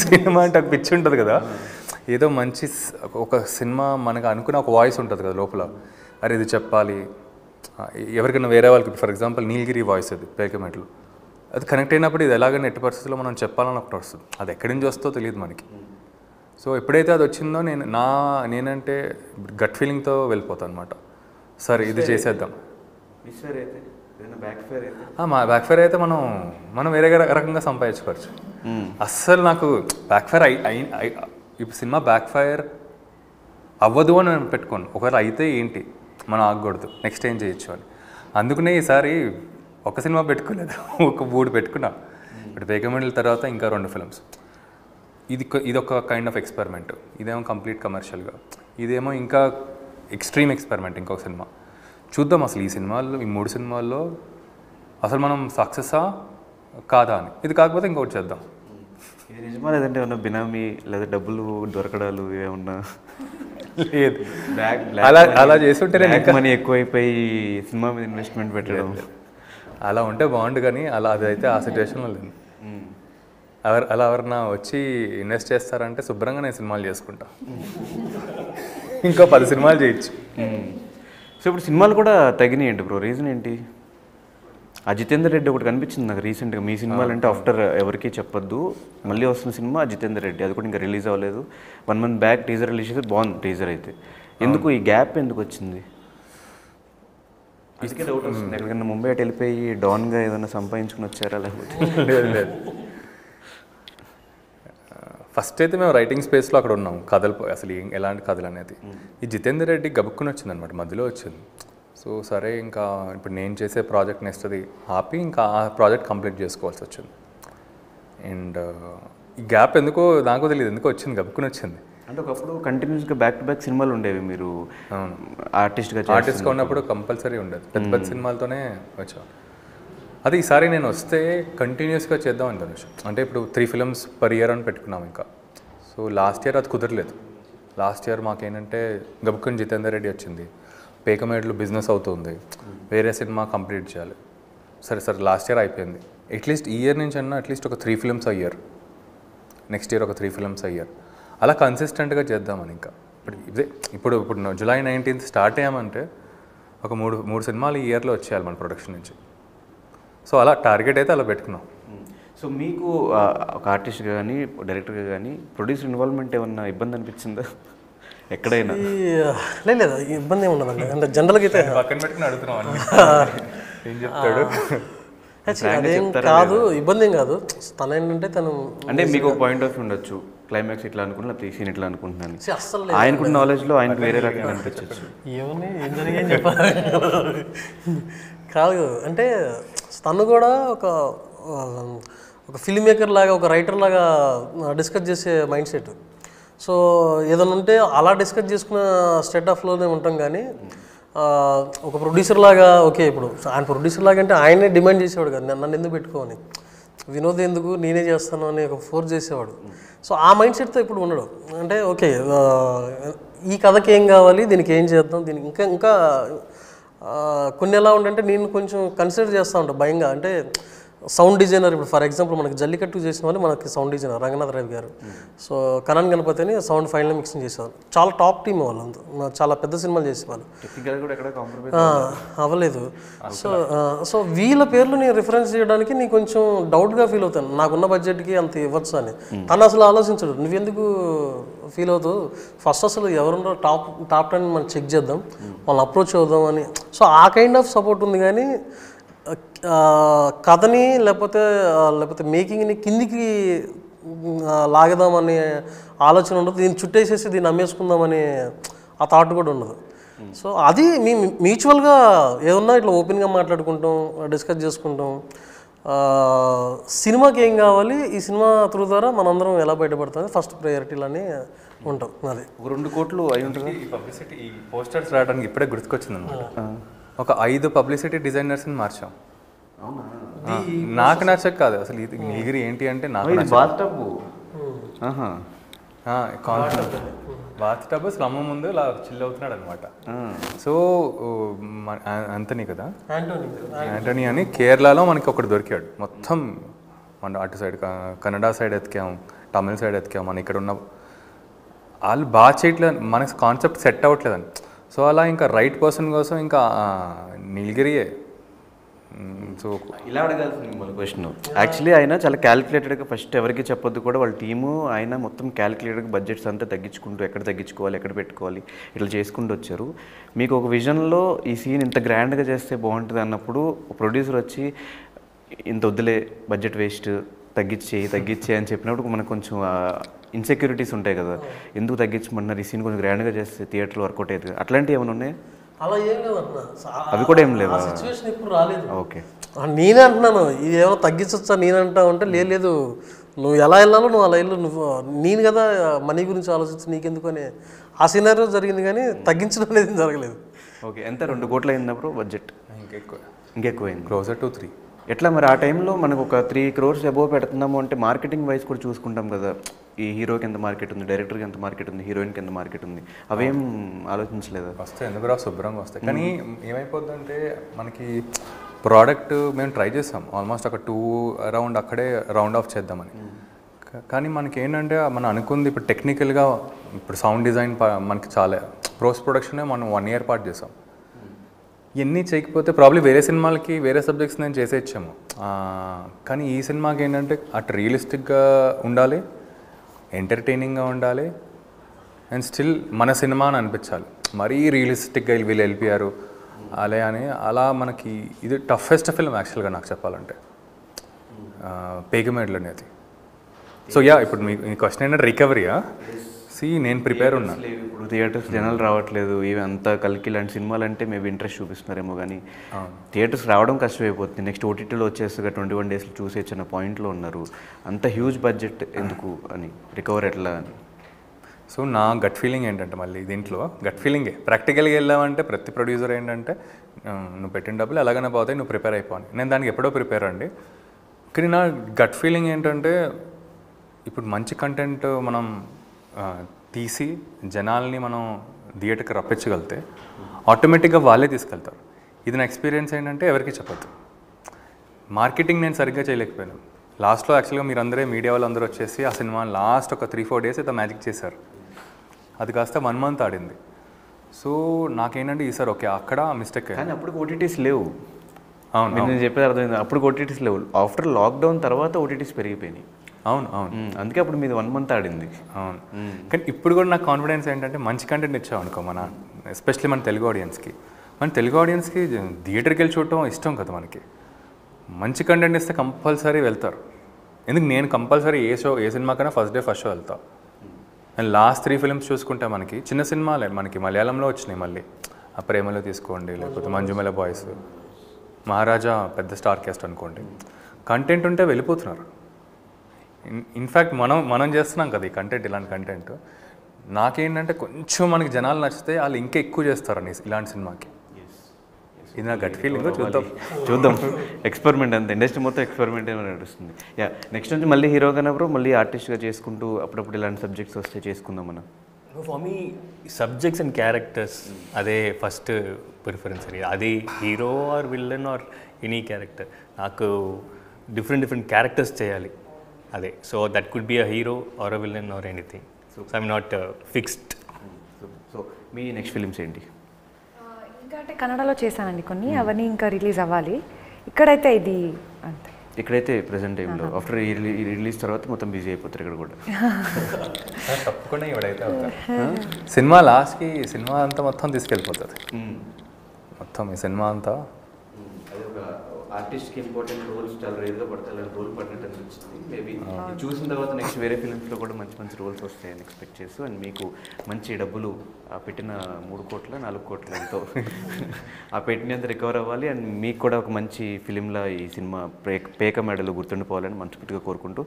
సినిమా అంటే ఒక పిచ్చి ఉంటుంది కదా. ఏదో మంచి ఒక సినిమా మనకు అనుకున్న ఒక వాయిస్ ఉంటుంది కదా లోపల, అరే ఇది చెప్పాలి ఎవరికైనా వేరే వాళ్ళకి. ఫర్ ఎగ్జాంపుల్ నీలగిరి వాయిస్ అది పేకమెట్లు, అది కనెక్ట్ అయినప్పుడు ఇది ఎలాగైనా ఎట్టి పరిస్థితుల్లో మనం చెప్పాలని ఒకటి వస్తుంది, అది ఎక్కడి నుంచి వస్తుందో తెలియదు మనకి. సో ఎప్పుడైతే అది వచ్చిందో నేనంటే గట్ ఫీలింగ్తో వెళ్ళిపోతాను అనమాట. సరే ఇది చేసేద్దాం. మా బ్యాక్ ఫైర్ అయితే మనం వేరే రకంగా సంపాదించుకోవచ్చు. అస్సలు నాకు బ్యాక్ ఫైర్ ఇప్పుడు సినిమా బ్యాక్ ఫైర్ అవ్వదు అని నేను పెట్టుకోను, ఒకవేళ అయితే ఏంటి మనం ఆగకూడదు, నెక్స్ట్ ఏం చేయొచ్చు అని. అందుకనే ఈసారి ఒక సినిమా పెట్టుకోలేదు, ఒక 3 పెట్టుకున్నా. ఇప్పుడు పేకమెంట్ల తర్వాత ఇంకా 2 ఫిల్మ్స్. ఇదొక కైండ్ ఆఫ్ ఎక్స్పెరిమెంట్, ఇదేమో కంప్లీట్ కమర్షియల్గా, ఇదేమో ఇంకా ఎక్స్ట్రీమ్ ఎక్స్పెరిమెంట్ ఇంకొక సినిమా. చూద్దాం అసలు ఈ 3 సినిమాల్లో అసలు మనం సక్సెసా కాదా అని. ఇది కాకపోతే ఇంకొకటి చేద్దాం. ఇది నిజమా లేదంటే ఏమన్నా బినామీ లేదా డబ్బులు దొరకడాలు ఏమన్నా? లేదు, అలా చేస్తుంటే మనీ ఎక్కువైపోయి సినిమా మీద ఇన్వెస్ట్మెంట్ పెట్టడం అలా ఉంటే బాగుండు, కానీ అలా అదైతే ఆ సిచ్యువేషన్లో లేదు. అలా ఎవరన్నా వచ్చి ఇన్వెస్ట్ చేస్తారంటే శుభ్రంగా నేను సినిమాలు చేసుకుంటా, ఇంకో 10 సినిమాలు చేయొచ్చు. సో ఇప్పుడు సినిమాలు కూడా తగినాయండి బ్రో, రీజన్ ఏంటి? ఆ జితేందర్ రెడ్డి ఒకటి కనిపించింది నాకు రీసెంట్గా, మీ సినిమాలు అంటే ఆఫ్టర్ ఎవరికి చెప్పొద్దు మళ్ళీ వస్తున్న సినిమా జితేందర్ రెడ్డి, అది కూడా ఇంకా రిలీజ్ అవ్వలేదు. 1 month బ్యాక్ టీజర్ రిలీజ్ చేస్తే బాగుంది టీజర్ అయితే. ఎందుకు ఈ గ్యాప్ ఎందుకు వచ్చింది? అందుకే డౌట్ వస్తుంది, ఎక్కడికైనా ముంబై అటు వెళ్ళిపోయి డాన్గా ఏదైనా సంపాదించుకుని వచ్చారా లేకపోతే? లేదు, ఫస్ట్ అయితే మేము రైటింగ్ స్పేస్లో అక్కడ ఉన్నాం, కథలు అసలు ఎలాంటి కథలు అనేది. ఈ జితేందర్ రెడ్డి గబుక్కుని వచ్చింది అనమాట, మధ్యలో వచ్చింది. సో సరే ఇంకా ఇప్పుడు నేను చేసే ప్రాజెక్ట్ నెక్స్ట్ అది ఆపి ఇంకా ఆ ప్రాజెక్ట్ కంప్లీట్ చేసుకోవాల్సి వచ్చింది. అండ్ ఈ గ్యాప్ ఎందుకో నాకు తెలియదు, ఎందుకో వచ్చింది, గబుక్కుని వచ్చింది. అంటే ఒకప్పుడు కంటిన్యూస్గా బ్యాక్ టు బ్యాక్ సినిమాలు ఉండేవి, మీరు ఆర్టిస్ట్గా ఉన్నప్పుడు కంపల్సరీ ఉండేది, పెద్ద పెద్ద సినిమాలతోనే వచ్చాం. అది ఈసారి నేను వస్తే కంటిన్యూస్గా చేద్దాం అని ధనుష్, అంటే ఇప్పుడు 3 films per year అని పెట్టుకున్నాం ఇంకా. సో లాస్ట్ ఇయర్ అది కుదరలేదు. లాస్ట్ ఇయర్ మాకేంటంటే గబుక్కుని జితేందర్ రెడ్డి వచ్చింది, పేకమేడ్లు బిజినెస్ అవుతుంది, వేరే సినిమా కంప్లీట్ చేయాలి. సరే లాస్ట్ ఇయర్ అయిపోయింది. అట్లీస్ట్ ఈ ఇయర్ నుంచి అన్నా అట్లీస్ట్ ఒక 3 films a year, next year ఒక 3 films a year అలా కన్సిస్టెంట్గా చేద్దామని. ఇంకా ఇప్పుడు July 19th స్టార్ట్ అయ్యామంటే ఒక మూడు సినిమాలు ఈ ఇయర్లో వచ్చేయాలి మన ప్రొడక్షన్ నుంచి. సో అలా టార్గెట్ అయితే అలా పెట్టుకున్నాం. సో మీకు ఒక ఆర్టిస్ట్గా కానీ డైరెక్టర్గా కానీ ప్రొడ్యూసర్ ఇన్వాల్వ్మెంట్ ఏమన్నా ఇబ్బంది అనిపించిందా ఎక్కడైనా? లేదు, ఇబ్బంది ఏమి ఉండదండి. అంటే జనరల్గా అయితే పక్కన పెట్టుకుని అడుగుతున్నాం ఏం చెప్తాడు అదేం కాదు, ఇబ్బంది ఏం కాదు. తను ఏంటంటే తను అంటే మీకు పాయింట్ ఆఫ్ వ్యూ ఉండొచ్చు, క్లైమాక్స్ ఇట్లా అనుకున్నా లేకపోతే సీన్ ఇట్లా అనుకుంటున్నాను, అస్సలు ఆయనకున్న నాలెడ్జ్లో ఆయనకు వేరే రకంగా అనిపించవచ్చు. ఏమని ఏం జరిగింది చెప్పాలి కాదు. అంటే తను కూడా ఒక ఫిల్మ్ మేకర్ లాగా, ఒక రైటర్ లాగా డిస్కస్ చేసే మైండ్ సెట్. సో ఏదైనా ఉంటే అలా డిస్కస్ చేసుకున్న స్టేట్ ఆఫ్లోనే ఉంటాం. కానీ ఒక ప్రొడ్యూసర్ లాగా ఓకే, ఇప్పుడు ఆయన ప్రొడ్యూసర్ లాగా అంటే ఆయనే డిమాండ్ చేసేవాడు కదా, నన్ను ఎందుకు పెట్టుకోని, వినోద్ ఎందుకు నేనే చేస్తాను అని ఒక ఫోర్స్ చేసేవాడు. సో ఆ మైండ్ సెట్తో ఇప్పుడు ఉండడు. అంటే ఓకే, ఈ కథకి ఏం కావాలి, దీనికి ఏం చేద్దాం, దీనికి ఇంకా కొన్ని ఎలా ఉండంటే నేను కొంచెం కన్సిడర్ చేస్తూ ఉంటాను భయంగా. అంటే సౌండ్ డిజైనర్, ఇప్పుడు ఫర్ ఎగ్జాంపుల్ మనకి జల్లికట్టు చేసిన వాళ్ళు మనకి సౌండ్ డిజైనర్ రంగనాథ్ రవి గారు. సో కరణ్ గణపతి అని సౌండ్ ఫైనల్ మిక్సింగ్ చేసేవాళ్ళు, చాలా టాప్ టీమ్ వాళ్ళంతా, చాలా పెద్ద సినిమాలు చేసేవాళ్ళు. అవ్వలేదు. సో వీళ్ళ పేర్లు నేను రిఫరెన్స్ చేయడానికి నేను కొంచెం డౌట్గా ఫీల్ అవుతాను, నాకున్న బడ్జెట్కి అంత ఇవ్వచ్చు అని. తను అసలు ఆలోచించడు, నువ్వెందుకు ఫీల్ అవుతావు, ఫస్ట్ అసలు ఎవరున్నారో టాప్ 10 మనం చెక్ చేద్దాం, వాళ్ళని అప్రోచ్ అవుదాం అని. సో ఆ కైండ్ ఆఫ్ సపోర్ట్ ఉంది. కానీ కథని లేకపోతే మేకింగ్ని కిందికి లాగదామనే ఆలోచన ఉండదు, దీన్ని చుట్టేసేసి దీన్ని అమ్మేసుకుందామని ఆ థాట్ కూడా ఉండదు. సో అది మేము మ్యూచువల్గా ఏమన్నా ఇట్లా ఓపెన్గా మాట్లాడుకుంటాం, డిస్కస్ చేసుకుంటాం. సినిమాకి ఏం కావాలి, ఈ సినిమా త్రూ ద్వారా మనందరం ఎలా బయటపడుతుంది, ఫస్ట్ ప్రయారిటీలని ఉంటాం. అది 2 కోట్లు అయి ఉంటుంది. ఈ పబ్లిసిటీ, ఈ పోస్టర్స్ రావడానికి ఇప్పుడే గుర్తుకొచ్చింది అనమాట. ఒక 5 పబ్లిసిటీ డిజైనర్స్ని మార్చాం. నాకు నచ్చక కాదు అసలు, ఇది నీగిరి ఏంటి అంటే నాకు బాత్ టబ్ స్లమ్ ముందు ఇలా చిల్ అవుతున్నాడు అనమాట. సో అంతనీ కదా, యాంటనీ అని కేరళలో మనకి ఒకటి దొరికాడు. మొత్తం మన అటు సైడ్ కన్నడ సైడ్ ఎతికాం, తమిళ సైడ్ ఎతికాం, మన ఇక్కడ ఉన్న వాళ్ళు బాగా చేయట్లేదు, మనకి కాన్సెప్ట్ సెట్ అవ్వట్లేదని. సో అలా ఇంకా రైట్ పర్సన్ కోసం ఇంకా నీలగిరియే. సో ఇలా అడగాల్సింది మన క్వశ్చన్. యాక్చువల్లీ ఆయన చాలా క్యాలిక్యులేటెడ్గా ఫస్ట్ ఎవరికి చెప్పొద్దు కూడా, వాళ్ళ టీము ఆయన మొత్తం క్యాలిక్యులేటెడ్గా బడ్జెట్స్ అంతా తగ్గించుకుంటూ ఎక్కడ తగ్గించుకోవాలి, ఎక్కడ పెట్టుకోవాలి ఇట్లా చేసుకుంటూ వచ్చారు. మీకు ఒక విజన్లో ఈ సీన్ ఇంత గ్రాండ్గా చేస్తే బాగుంటుంది అన్నప్పుడు ప్రొడ్యూసర్ వచ్చి ఇంత వద్దులే, బడ్జెట్ వేస్ట్, తగ్గించే అని చెప్పినప్పుడు మనకు కొంచెం ఇన్సెక్యూరిటీస్ ఉంటాయి కదా, ఎందుకు తగ్గించమన్నారు, ఈ సీన్ కొంచెం గ్రాండ్గా చేస్తే థియేటర్లో వర్కౌట్ అవుతుంది, అట్లాంటివి ఏమైనా ఉన్నాయి? అలా ఏం లేదన్నా, అవి కూడా ఏం లేవు, సిచ్యువేషన్ ఇప్పుడు రాలేదు. ఓకే, నేనే అంటున్నాను ఇది ఏమో తగ్గించొచ్చా నేనంటా ఉంటే లేదు, నువ్వు ఎలా వెళ్ళాలో నువ్వు అలా వెళ్ళు, నువ్వు నేను కదా మనీ గురించి ఆలోచించి నీకెందుకు అని ఆ సినారియో జరిగింది. కానీ తగ్గించడం అనేది జరగలేదు. ఓకే, ఎంత 2 కోట్లు అయిందప్పుడు బడ్జెట్? ఇంకెక్కువైంది, క్లోజర్ టు 3. ఎట్లా మరి ఆ టైంలో మనకు ఒక 3 crores అబోవ్ పెడుతున్నాము అంటే మార్కెటింగ్ వైజ్ కూడా చూసుకుంటాం కదా, ఈ హీరోకి ఎంత మార్కెట్ ఉంది, డైరెక్టర్కి ఎంత మార్కెట్ ఉంది, హీరోయిన్కి ఎంత మార్కెట్ ఉంది, అవేం ఆలోచించలేదా? వస్తాయి, ఎందుకు రా, శుభ్రంగా వస్తాయి. కానీ ఏమైపోతుందంటే మనకి ప్రోడక్ట్ మేము ట్రై చేసాం ఆల్మోస్ట్ ఒక 2 అరౌండ్ అక్కడే రౌండ్ ఆఫ్ చేద్దామని. కానీ మనకి ఏంటంటే మనం అనుకుంది ఇప్పుడు టెక్నికల్గా ఇప్పుడు సౌండ్ డిజైన్ మనకి చాలా పోస్ట్ ప్రొడక్షనే మనం 1 year పాటు చేసాం. ఇవన్నీ చేయకపోతే ప్రాబ్లీ వేరే సినిమాలకి వేరే సబ్జెక్ట్స్ నేను చేసే ఇచ్చాము. కానీ ఈ సినిమాకి ఏంటంటే అటు రియలిస్టిక్గా ఉండాలి, ఎంటర్టైనింగ్గా ఉండాలి, అండ్ స్టిల్ మన సినిమా అని అనిపించాలి. మరీ రియలిస్టిక్గా వీళ్ళు వెళ్ళిపోయారు అలా మనకి ఇది టఫెస్ట్ ఫిల్మ్ యాక్చువల్గా నాకు చెప్పాలంటే పేకమేడ్లు అనేది. సో ఇప్పుడు మీ క్వశ్చన్ ఏంటంటే రికవరీయా? నేను ప్రిపేర్ ఉన్నా. ఇప్పుడు థియేటర్స్ జనాలు రావట్లేదు, ఇవి అంతా కలికి ఇలాంటి సినిమాలు అంటే మేబీ ఇంట్రెస్ట్ చూపిస్తున్నారేమో, కానీ థియేటర్స్ రావడం కష్టమైపోతుంది. నెక్స్ట్ ఓటీటీలో వచ్చేస్తుగా 21 days చూసే చిన్న పాయింట్లో ఉన్నారు. అంత హ్యూజ్ బడ్జెట్ ఎందుకు అని, రికవర్ ఎట్లా అని. సో నా గట్ ఫీలింగ్ ఏంటంటే, మళ్ళీ దీంట్లో గట్ ఫీలింగే, ప్రాక్టికల్గా వెళ్ళామంటే ప్రతి ప్రొడ్యూసర్ ఏంటంటే నువ్వు పెట్టిన డబ్బులు ఎలాగైనా పోతాయి, నువ్వు ప్రిపేర్ అయిపోవాలి. నేను దానికి ఎప్పుడో ప్రిపేర్ అండి. కానీ నా గట్ ఫీలింగ్ ఏంటంటే ఇప్పుడు మంచి కంటెంట్ మనం తీసి జనాల్ని మనం థియేటర్కి రప్పించగలిగితే ఆటోమేటిక్గా వాళ్ళే తీసుకెళ్తారు. ఇది నా ఎక్స్పీరియన్స్ ఏంటంటే ఎవరికి చెప్పద్దు. మార్కెటింగ్ నేను సరిగ్గా చేయలేకపోయాను. లాస్ట్లో యాక్చువల్గా మీరు అందరే మీడియా వాళ్ళందరూ వచ్చేసి ఆ సినిమా లాస్ట్ ఒక 3-4 days అయితే మ్యాజిక్ చేశారు. అది కాస్త 1 month ఆడింది. సో నాకేంటంటే ఈసారి ఓకే అక్కడ మిస్టేక్. కానీ అప్పుడు ఓటీటీస్ లేవు. అవును, నేను చెప్పేది అర్థమైంది. అప్పుడు ఓటీటీస్ లేవు. ఆఫ్టర్ లాక్డౌన్ తర్వాత ఓటీటీస్ పెరిగిపోయినాయి. అవును, అందుకే అప్పుడు మీది 1 month ఆడింది. అవును. కానీ ఇప్పుడు కూడా నాకు కాన్ఫిడెన్స్ ఏంటంటే మంచి కంటెంట్ ఇచ్చాం అనుకో, మన ఎస్పెషల్లీ మన తెలుగు ఆడియన్స్కి థియేటర్కి వెళ్ళి చూడటం ఇష్టం కదా మనకి. మంచి కంటెంట్ ఇస్తే కంపల్సరీ వెళ్తారు. ఎందుకు నేను కంపల్సరీ ఏ సినిమాకైనా ఫస్ట్ డే ఫస్ట్ షో వెళ్తాను. అండ్ లాస్ట్ 3 films చూసుకుంటే మనకి చిన్న సినిమాలే మనకి మలయాళంలో వచ్చినాయి. మళ్ళీ ఆ ప్రేమలో తీసుకోండి, లేకపోతే మంజుమల బాయ్స్, మహారాజా పెద్ద స్టార్ క్యాస్ట్ అనుకోండి. కంటెంట్ ఉంటే వెళ్ళిపోతున్నారు. ఇన్ఫ్యాక్ట్ మనం చేస్తున్నాం కదా ఈ కంటెంట్, ఇలాంటి కంటెంట్. నాకేంటంటే కొంచెం మనకి జనాలు నచ్చితే వాళ్ళు ఇంకా ఎక్కువ చేస్తారని ఇలాంటి సినిమాకి. ఇది నా గట్ ఫీలింగ్. చూద్దాం ఎక్స్పెరిమెంట్ అంతే, ఇండస్ట్రీ మొత్తం ఎక్స్పెరిమెంట్ ఏమైనా నడుస్తుంది. నెక్స్ట్ నుంచి మళ్ళీ హీరోగానే బ్రో, మళ్ళీ ఆర్టిస్ట్గా చేసుకుంటూ అప్పుడప్పుడు ఇలాంటి సబ్జెక్ట్స్ వస్తే చేసుకుందాం మనం. For me subjects and characters అదే ఫస్ట్ ప్రిఫరెన్స్. అది hero or villain or any character, నాకు డిఫరెంట్ క్యారెక్టర్స్ చేయాలి అదే. So that could be a hero or a villain or anything. So I'm not fixed. So me next films ఏంటి? ఇంకా అంటే కన్నడలో చేశానండి కొన్ని, అవన్నీ ఇంకా రిలీజ్ అవ్వాలి. ఇక్కడైతే ఇది అంతే. ఇక్కడైతే ప్రజెంట్ టైంలో ఆఫ్టర్ రిలీజ్ తర్వాత మొత్తం బిజీ అయిపోతారు ఇక్కడ కూడా. తప్పకుండా ఇవిడైతే అవుతారు. సినిమా లాస్ట్కి సినిమా అంతా మొత్తం తీసుకెళ్ళిపోతుంది. మొత్తం ఈ సినిమా అంతా అది ఒక ఆర్టిస్ట్కి ఇంపార్టెంట్ రోల్స్ చాలా రేర్గా పడతాయి. రోల్ పడినట్టు అనిపించింది. మేబీ చూసిన తర్వాత నెక్స్ట్ వేరే ఫిలిమ్స్లో కూడా మంచి రోల్స్ వస్తాయని ఎక్స్పెక్ట్ చేస్తూ, అండ్ మీకు మంచి డబ్బులు పెట్టిన 3 కోట్ల 4 కోట్ల ఎంతో ఆ పెట్టినంత రికవర్ అవ్వాలి, అండ్ మీకు కూడా ఒక మంచి ఫిలింలా ఈ సినిమా పేక మెడలు గుర్తుండిపోవాలని మనస్ఫూర్తిగా కోరుకుంటూ,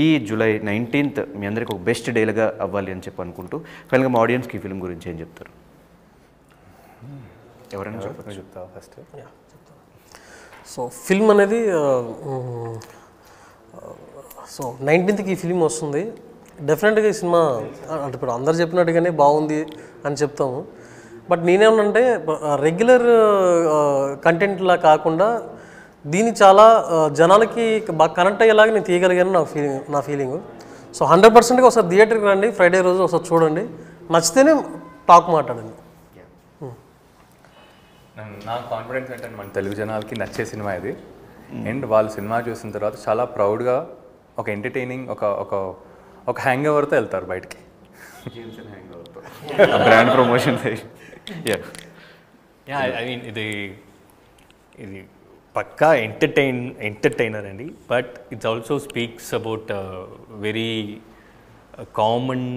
ఈ July 19th మీ అందరికి ఒక బెస్ట్ డేలుగా అవ్వాలి అని చెప్పి అనుకుంటూ, ఫైనల్గా మా ఆడియన్స్కి ఈ ఫిలిం గురించి ఏం చెప్తారు? ఎవరైనా చెప్తావా ఫస్ట్? సో ఫిల్మ్ అనేది 19th ఈ ఫిలిం వస్తుంది. డెఫినెట్గా ఈ సినిమా అంటే ఇప్పుడు అందరు చెప్పినట్టుగానే బాగుంది అని చెప్తాము. బట్ నేనేమనంటే రెగ్యులర్ కంటెంట్లా కాకుండా దీన్ని చాలా జనాలకి బాగా కనెక్ట్ అయ్యేలాగా నేను తీయగలిగాను నా ఫీలింగ్. సో 100%గా ఒకసారి థియేటర్కి రండి, ఫ్రైడే రోజు ఒకసారి చూడండి, నచ్చితేనే టాక్ మాట్లాడండి. నా కాన్ఫిడెన్స్ ఏంటంటే మన తెలుగు జనాలకి నచ్చే సినిమా ఇది. అండ్ వాళ్ళు సినిమా చూసిన తర్వాత చాలా ప్రౌడ్గా ఒక ఎంటర్టైనింగ్ ఒక హ్యాంగ్ ఓవర్తో వెళ్తారు బయటికి. Brand promotion. ఐ మీన్ ఇది పక్కా ఎంటర్టైనర్ అండి. But it's also speaks about very common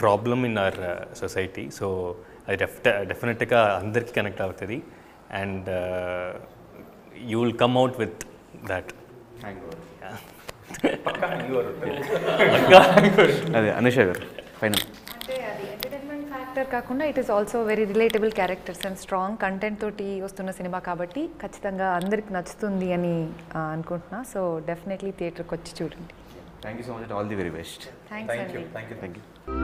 problem in our society. So అది డెఫినెట్గా అందరికీ కనెక్ట్ అవుతుంది. And you will come out with that. అదే అనుష గారు ఫైనల్. అంటే అది ఎంటర్టైన్మెంట్ ఫ్యాక్టర్ యాక్టర్ కాకుండా it is also very relatable characters and strong content తోటి వస్తున్న సినిమా కాబట్టి ఖచ్చితంగా అందరికి నచ్చుతుంది అని అనుకుంటున్నా. సో డెఫినెట్లీ థియేటర్కి వచ్చి చూడండి. Thank you so much, all the very best. Thanks అండి. Thank you. Thank you.